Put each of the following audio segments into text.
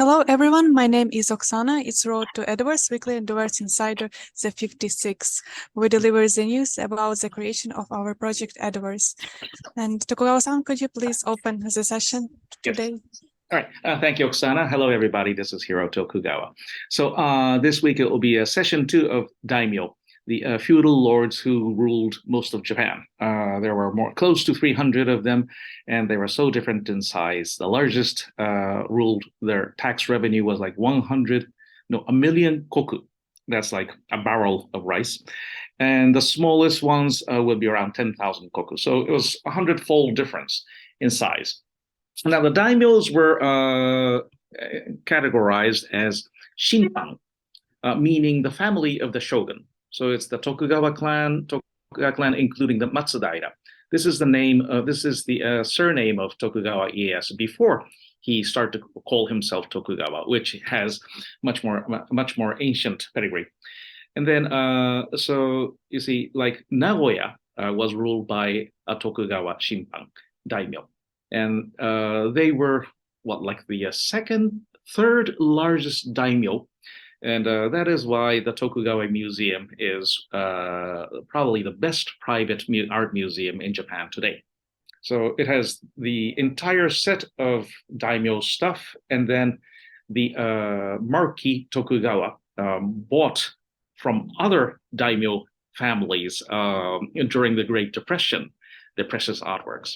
Hello everyone, my name is Oksana. It's Road to Edoverse Weekly Edoverse Insider, the 56th. We deliver the news about the creation of our project Edoverse. And Tokugawa-san, could you please open the session today? Yes. All right. Thank you, Oksana. Hello, everybody. This is Iehiro Tokugawa. So this week it will be session 2 of Daimyo, the feudal lords who ruled most of Japan. There were close to 300 of them, and they were so different in size. The largest ruled, their tax revenue was like 1 million koku. That's like a barrel of rice. And the smallest ones would be around 10,000 koku. So it was 100-fold difference in size. Now, the daimyos were categorized as Shinpan, meaning the family of the shogun. So it's the Tokugawa clan, including the Matsudaira. This is the name. This is the surname of Tokugawa Ieyasu before he started to call himself Tokugawa, which has much more ancient pedigree. And then, so you see, like Nagoya was ruled by a Tokugawa Shinpan daimyo. And they were like the third largest daimyo. And that is why the Tokugawa Museum is probably the best private art museum in Japan today. So it has the entire set of daimyo stuff, and then the Marquis Tokugawa bought from other daimyo families during the Great Depression, the precious artworks.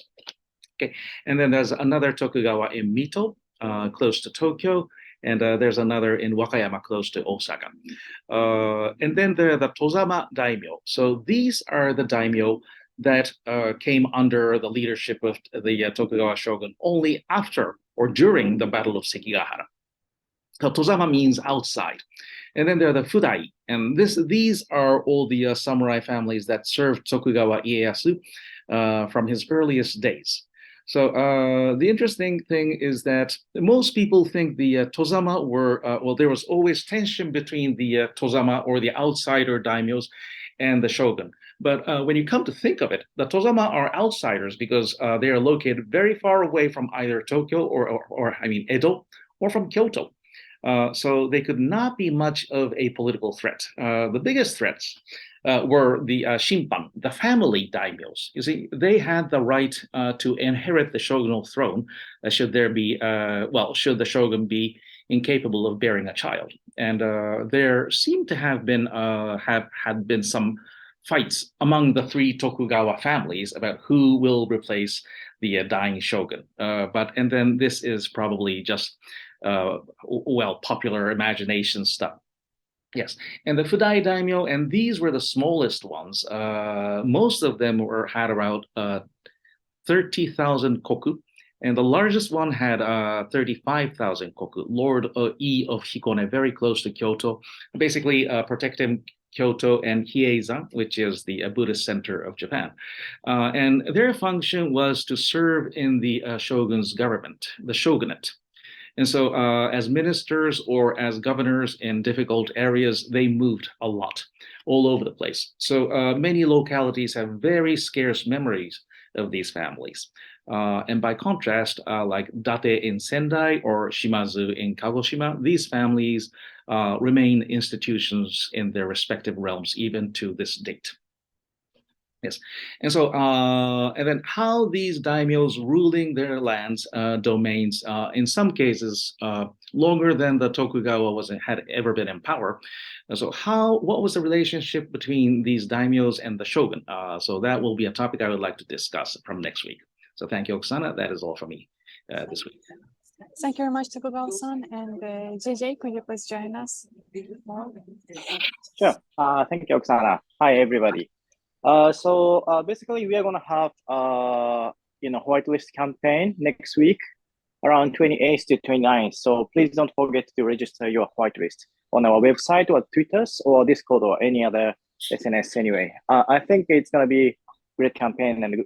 Okay, and then there's another Tokugawa in Mito, close to Tokyo, and there's another in Wakayama, close to Osaka. And then there are the Tozama daimyo. So these are the daimyo that came under the leadership of the Tokugawa shogun only after or during the Battle of Sekigahara. So Tozama means outside. And then there are the Fudai, and these are all the samurai families that served Tokugawa Ieyasu from his earliest days. So the interesting thing is that most people think the Tozama were, there was always tension between the Tozama or the outsider daimyos and the shogun. But when you come to think of it, the Tozama are outsiders because they are located very far away from either Tokyo or Edo, or from Kyoto. So they could not be much of a political threat. The biggest threats were the Shinpan, the family daimyos. You see, they had the right to inherit the shogunal throne should the shogun be incapable of bearing a child. And there seemed to have been had been some fights among the 3 Tokugawa families about who will replace the dying shogun. And then this is probably just popular imagination stuff. Yes, and the Fudai daimyo, and these were the smallest ones. Most of them had around 30,000 koku, and the largest one had 35,000 koku. Lord E of Hikone, very close to Kyoto, basically protecting Kyoto and Hieiza, which is the Buddhist center of Japan. And their function was to serve in the shogun's government, the shogunate. And so as ministers or as governors in difficult areas, they moved a lot all over the place. So many localities have very scarce memories of these families. And by contrast, like Date in Sendai or Shimazu in Kagoshima, these families remain institutions in their respective realms even to this date. Yes, and so and then how these daimyos ruling their lands, domains, in some cases longer than the Tokugawa had ever been in power. So what was the relationship between these daimyos and the shogun? So that will be a topic I would like to discuss from next week. So thank you, Oksana. That is all for me this week. Thank you very much, Tokugawa-san. And JJ, could you please join us? Sure. Thank you, Oksana. Hi, everybody. So basically, we are going to have whitelist campaign next week around 28th to 29th. So please don't forget to register your whitelist on our website or Twitters or Discord or any other SNS anyway. I think it's going to be a great campaign and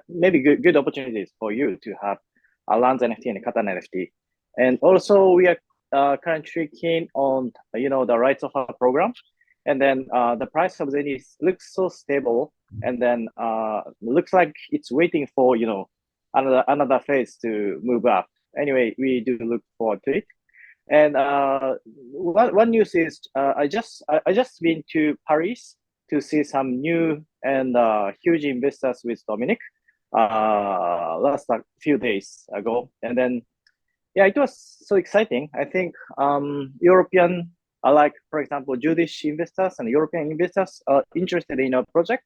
maybe good opportunities for you to have a Lands NFT and a Katana NFT. And also, we are currently keen on the rights of our program. And then the price of Zenith looks so stable, and then looks like it's waiting for another phase to move up. anyway, we do look forward to it. And one news is I just been to Paris to see some new and huge investors with Dominic last few days ago. And then, yeah, it was so exciting. I think European, like, for example, Jewish investors and European investors are interested in our project.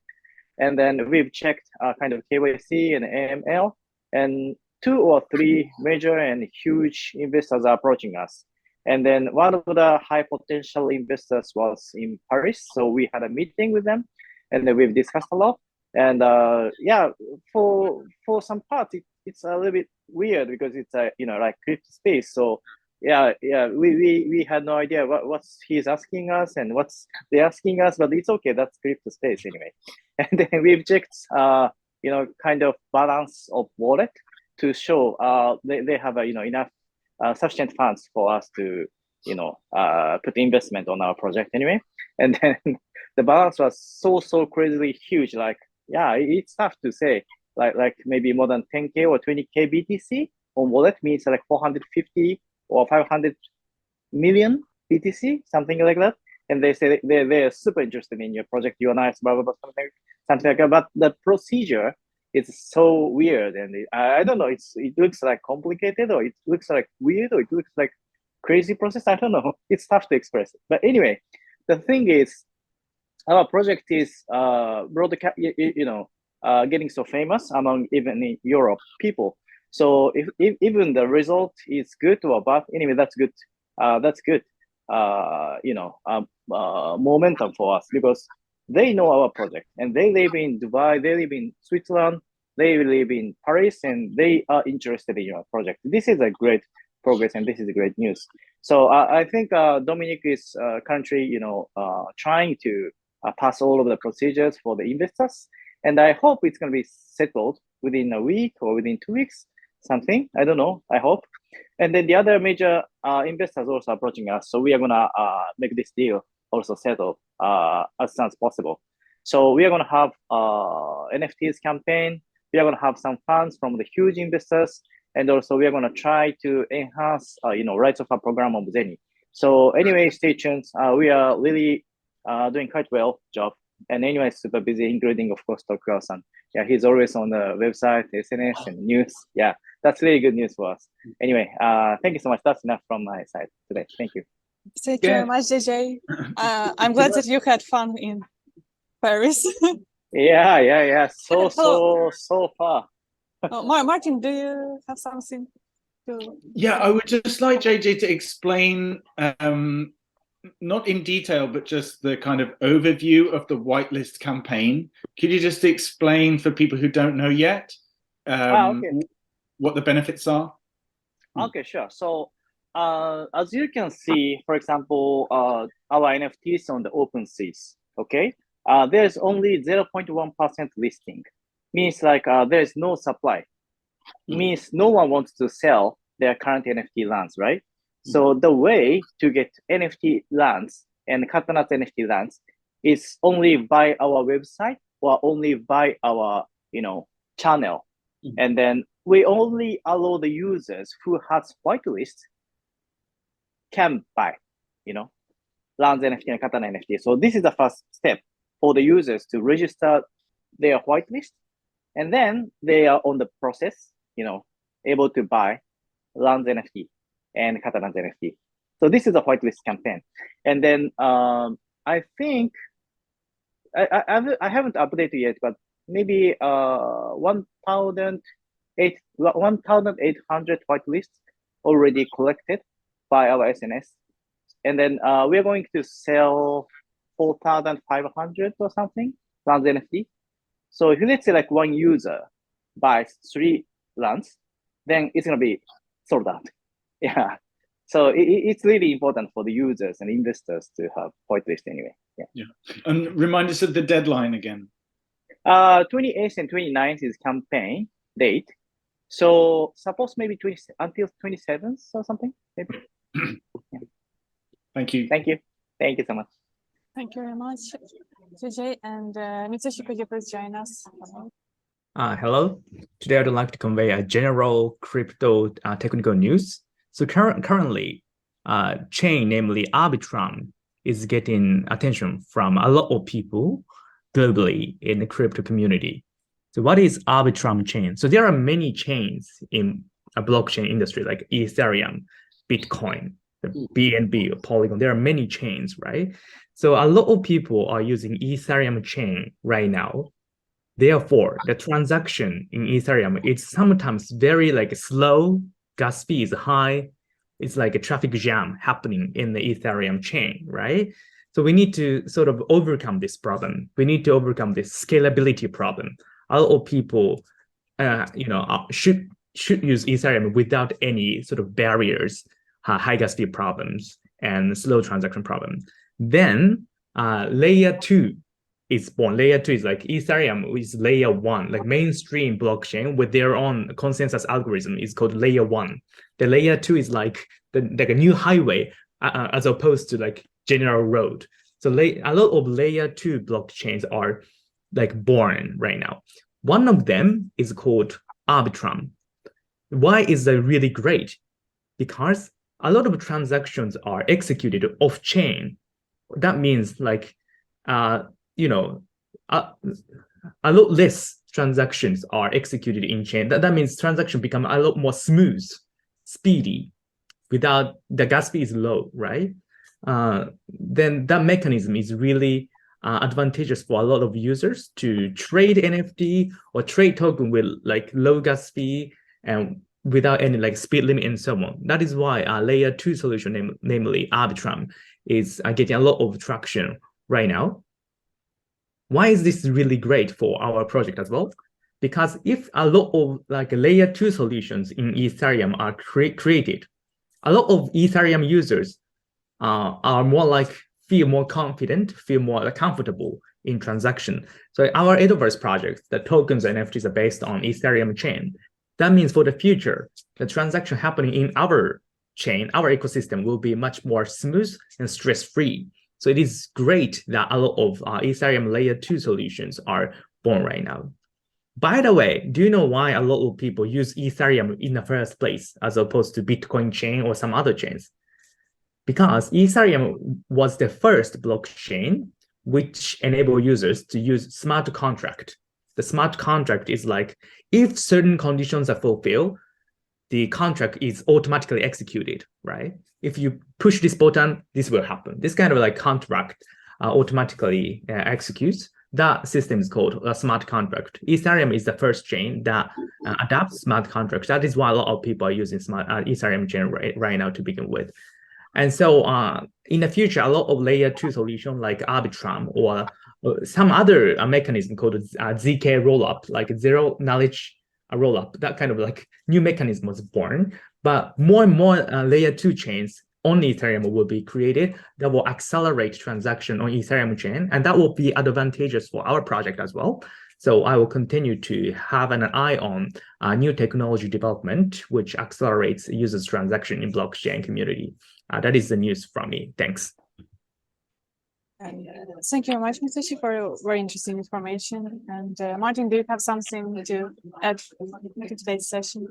And then we've checked kind of KYC and AML, and 2 or 3 major and huge investors are approaching us. And then one of the high potential investors was in Paris. So we had a meeting with them, and then we've discussed a lot. And yeah, for some parts, it's a little bit weird because it's a, like crypto space. So yeah, we had no idea what's he's asking us and what's they asking us, but it's okay. That's crypto space anyway. And then we've checked, kind of balance of wallet to show they have enough sufficient funds for us to put investment on our project anyway. And then the balance was so crazily huge. Like, yeah, it's tough to say. Like maybe more than 10K or 20K BTC on wallet means like 450 or 500 million BTC, something like that. And they say they're super interested in your project, you and I, blah, blah, blah, something like that. But the procedure is so weird. And I don't know, it looks like complicated, or it looks like weird, or it looks like crazy process. I don't know. It's tough to express. But anyway, the thing is, our project is getting so famous among even in Europe people. So if even the result is good or bad, anyway, that's good. That's good. Momentum for us, because they know our project and they live in Dubai, they live in Switzerland, they live in Paris, and they are interested in your project. This is a great progress, and this is a great news. So I think Dominic is currently, trying to pass all of the procedures for the investors, and I hope it's going to be settled within a week or within 2 weeks, something. I don't know. I hope. And then the other major investors also approaching us, so we are gonna make this deal also settle as soon as possible. So we are gonna have NFTs campaign. We are gonna have some funds from the huge investors, and also we are gonna try to enhance, rights of our program of Zeni. So anyway, stay tuned. We are really doing quite well job. And anyway, super busy, including of course Tokugawa-san. Yeah, he's always on the website, SNS, and news. Yeah, that's really good news for us. Anyway, thank you so much. That's enough from my side today. Thank you. Thank you very much, JJ. I'm glad that you had fun in Paris. Yeah. So far. Martin, do you have something to? Yeah, I would just like JJ to explain, not in detail, but just the kind of overview of the whitelist campaign. Could you just explain for people who don't know yet what the benefits are? Okay, sure. So as you can see, for example, our NFTs on the OpenSeas, okay? There's only 0.1% listing. Means like there's no supply. Means no one wants to sell their current NFT lands, right? So the way to get NFT lands and Katana's NFT lands is only by our website or only by our, channel. And then we only allow the users who has whitelist can buy, lands NFT and Katana NFT. So this is the first step for the users to register their whitelist, and then they are on the process, able to buy lands NFT and Katana's NFT. So this is a whitelist campaign. And then I think I haven't updated yet, but maybe 1,800 whitelists already collected by our SNS. And then we are going to sell 4,500 or something lands NFT. So if let's say like one user buys 3 lands, then it's gonna be sold out. Yeah. So it's really important for the users and investors to have whitelist anyway. Yeah. And remind us of the deadline again. 28th and 29th is campaign date. So suppose maybe until 27th or something. Maybe. Yeah. Thank you. Thank you. Thank you so much. Thank you very much, JJ. And Mitsushi, could you please join us? Hello. Today I'd like to convey a general crypto technical news. So currently, chain, namely Arbitron, is getting attention from a lot of people globally in the crypto community. So what is Arbitron chain? So there are many chains in a blockchain industry like Ethereum, Bitcoin, the BNB, Polygon. There are many chains, right? So a lot of people are using Ethereum chain right now. Therefore, the transaction in Ethereum is sometimes very slow, gas fee is high. It's like a traffic jam happening in the Ethereum chain, right? So we need to sort of overcome this problem. We need to overcome this scalability problem. A lot of people, should use Ethereum without any sort of barriers, high gas fee problems, and slow transaction problems. Then layer 2 is born. Layer 2 is like Ethereum is layer 1, like mainstream blockchain with their own consensus algorithm is called layer 1. The layer 2 is like a new highway as opposed to like general road. So a lot of layer 2 blockchains are born right now. One of them is called Arbitron. Why is that really great? Because a lot of transactions are executed off chain. That means a lot less transactions are executed in chain. That means transactions become a lot more smooth, speedy, without the gas fee is low, right? Then that mechanism is really advantageous for a lot of users to trade NFT or trade token with low gas fee and without any speed limit and so on. That is why our layer 2 solution, namely Arbitron, is getting a lot of traction right now. Why is this really great for our project as well? Because if a lot of layer 2 solutions in Ethereum are created, a lot of Ethereum users are more feel more confident, feel more comfortable in transaction. So our Edoverse project, the tokens and NFTs are based on Ethereum chain. That means for the future, the transaction happening in our chain, our ecosystem will be much more smooth and stress-free. So it is great that a lot of Ethereum layer 2 solutions are born right now. By the way, do you know why a lot of people use Ethereum in the first place as opposed to Bitcoin chain or some other chains? Because Ethereum was the first blockchain which enabled users to use smart contract. The smart contract is if certain conditions are fulfilled, the contract is automatically executed, right? If you push this button, this will happen. This kind of contract automatically executes. That system is called a smart contract. Ethereum is the first chain that adapts smart contracts. That is why a lot of people are using Ethereum chain right now to begin with. And so in the future, a lot of layer 2 solution like Arbitron or some other mechanism called ZK rollup, zero knowledge rollup, that kind of new mechanism was born. But more and more layer 2 chains on Ethereum will be created that will accelerate transaction on Ethereum chain, and that will be advantageous for our project as well. So I will continue to have an eye on new technology development, which accelerates users' transaction in blockchain community. That is the news from me. Thanks. Thank you very much, Mr. Shi, for your very interesting information. And Martin, do you have something to add to today's session?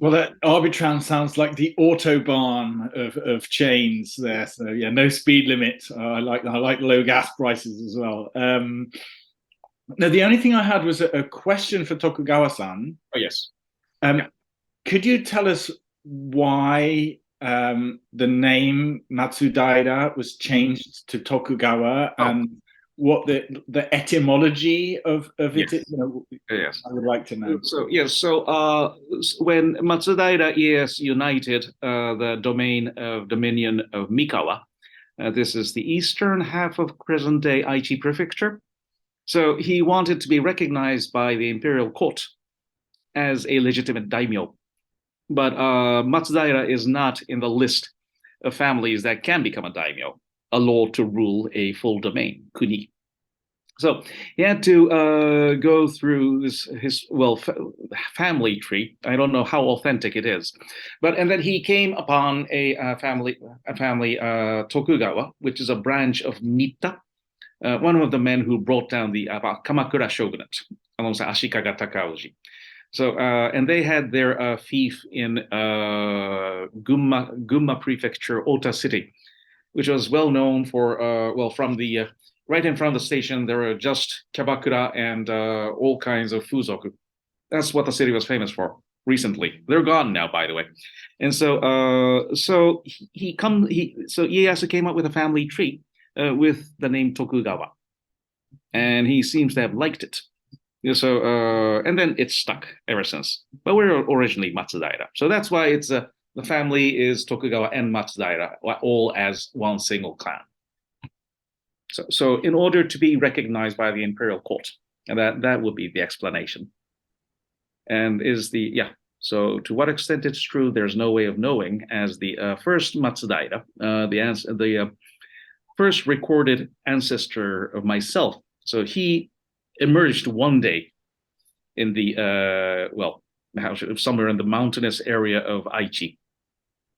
Well, that Arbitron sounds like the autobahn of chains there. So yeah, no speed limit. I like low gas prices as well. Now, the only thing I had was a question for Tokugawa-san. Oh, yes. Could you tell us why the name Matsudaira was changed to Tokugawa and what the etymology of it is? Yes. I would like to know. So yes, when Matsudaira is united, the dominion of Mikawa, this is the eastern half of present-day Aichi prefecture. So he wanted to be recognized by the imperial court as a legitimate daimyo. But Matsudaira is not in the list of families that can become a daimyo, a law to rule a full domain, kuni. So he had to go through his family tree. I don't know how authentic it is, and then he came upon a family Tokugawa, which is a branch of Nitta, one of the men who brought down the Kamakura shogunate. alongside Ashikaga Takauji. So, and they had their fief in Gunma Prefecture, Ota City, which was well known for, from the right in front of the station, there were just kyabakura and all kinds of fuzoku. That's what the city was famous for recently. They're gone now, by the way. And so, so Ieyasu came up with a family tree with the name Tokugawa, and he seems to have liked it. So, and then it's stuck ever since. But we're originally Matsudaira, so that's why it's the family is Tokugawa and Matsudaira, all as one single clan. So in order to be recognized by the imperial court, and that would be the explanation. And so to what extent it's true, there's no way of knowing, as the first Matsudaira, the first recorded ancestor of myself. So he emerged one day in the somewhere in the mountainous area of Aichi,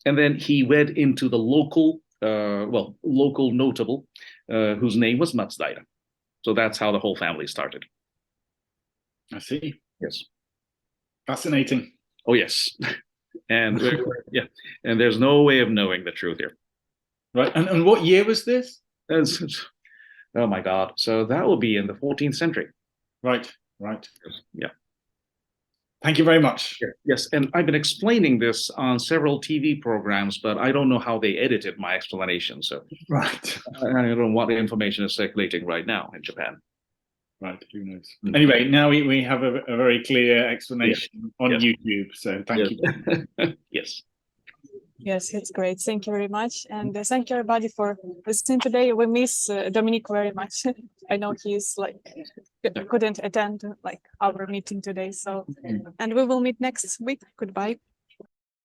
and then he wed into the local notable whose name was Matsudaira. So that's how the whole family started. I see. Yes. Fascinating. Oh yes. And yeah, and there's no way of knowing the truth here. Right. And what year was this? Oh my God. So that will be in the 14th century. Right. Yeah. Thank you very much. Yes, and I've been explaining this on several TV programs, but I don't know how they edited my explanation. So right. I don't know what information is circulating right now in Japan. Right, who knows? Anyway, now we have a very clear explanation on YouTube, so thank you. Yes. Yes, it's great. Thank you very much. And thank you everybody for listening today. We miss Dominic very much. I know he's couldn't attend our meeting today. So, and we will meet next week. Goodbye.